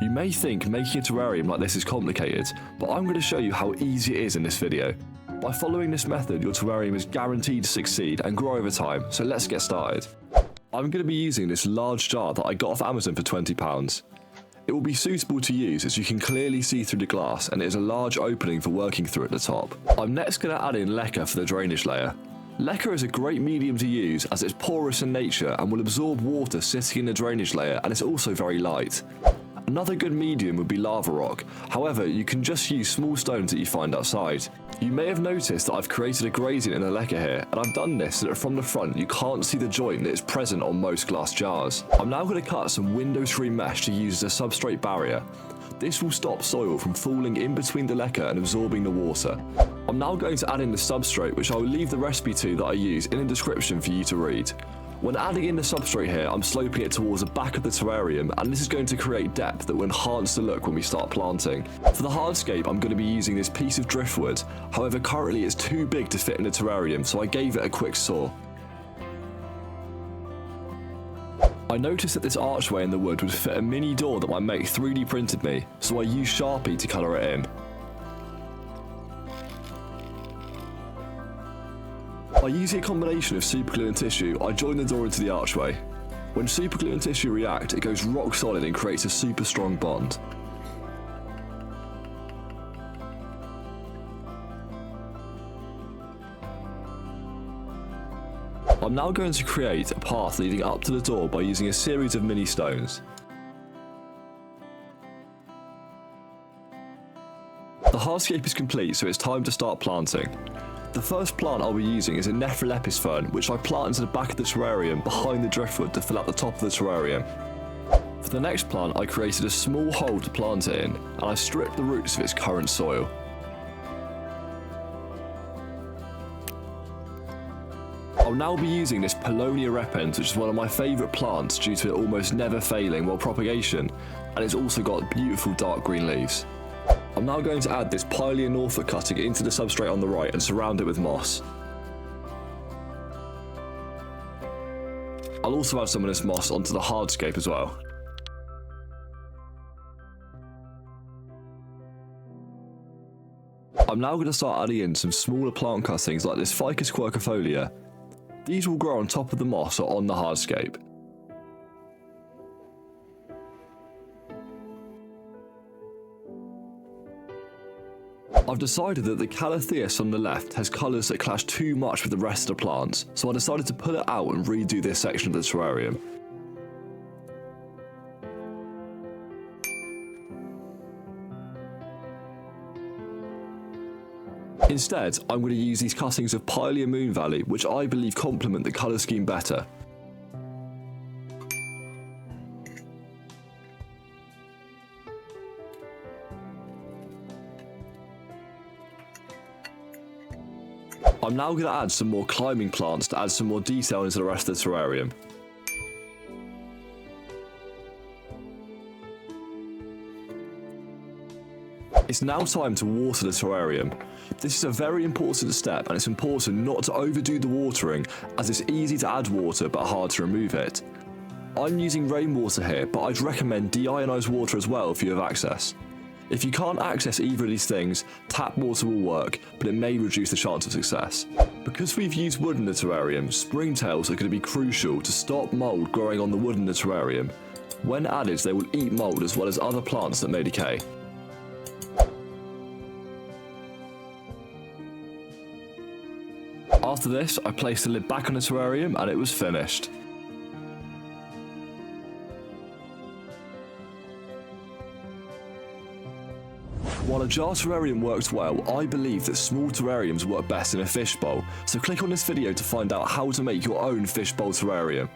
You may think making a terrarium like this is complicated, but I'm going to show you how easy it is in this video. By following this method, your terrarium is guaranteed to succeed and grow over time, so let's get started. I'm going to be using this large jar that I got off Amazon for £20. It will be suitable to use as you can clearly see through the glass and it is a large opening for working through at the top. I'm next going to add in lacquer for the drainage layer. Lacquer is a great medium to use as it's porous in nature and will absorb water sitting in the drainage layer, and it's also very light. Another good medium would be lava rock, however you can just use small stones that you find outside. You may have noticed that I've created a gradient in the lacquer here, and I've done this so that from the front you can't see the joint that is present on most glass jars. I'm now going to cut some window screen mesh to use as a substrate barrier. This will stop soil from falling in between the lacquer and absorbing the water. I'm now going to add in the substrate, which I will leave the recipe to that I use in the description for you to read. When adding in the substrate here, I'm sloping it towards the back of the terrarium, and this is going to create depth that will enhance the look when we start planting. For the hardscape, I'm going to be using this piece of driftwood, however currently it's too big to fit in the terrarium, so I gave it a quick saw. I noticed that this archway in the wood would fit a mini door that my mate 3D printed me, so I used Sharpie to colour it in. By using a combination of superglue and tissue, I joined the door into the archway. When superglue and tissue react, it goes rock solid and creates a super strong bond. I'm now going to create a path leading up to the door by using a series of mini stones. The hardscape is complete, so it's time to start planting. The first plant I'll be using is a Nephrolepis fern, which I plant into the back of the terrarium behind the driftwood to fill up the top of the terrarium. For the next plant, I created a small hole to plant it in, and I stripped the roots of its current soil. I'll now be using this Paulownia repens, which is one of my favourite plants due to it almost never failing while propagation, and it's also got beautiful dark green leaves. I'm now going to add this Pilea Norfolk cutting into the substrate on the right and surround it with moss. I'll also add some of this moss onto the hardscape as well. I'm now going to start adding in some smaller plant cuttings like this Ficus quercifolia. These will grow on top of the moss or on the hardscape. I've decided that the Calatheus on the left has colours that clash too much with the rest of the plants, so I decided to pull it out and redo this section of the terrarium. Instead, I'm going to use these cuttings of Pilea Moon Valley, which I believe complement the colour scheme better. I'm now going to add some more climbing plants to add some more detail into the rest of the terrarium. It's now time to water the terrarium. This is a very important step, and it's important not to overdo the watering as it's easy to add water but hard to remove it. I'm using rainwater here, but I'd recommend deionized water as well if you have access. If you can't access either of these things, tap water will work, but it may reduce the chance of success. Because we've used wood in the terrarium, springtails are going to be crucial to stop mould growing on the wood in the terrarium. When added, they will eat mould as well as other plants that may decay. After this, I placed the lid back on the terrarium and it was finished. While a jar terrarium works well, I believe that small terrariums work best in a fishbowl, so click on this video to find out how to make your own fishbowl terrarium.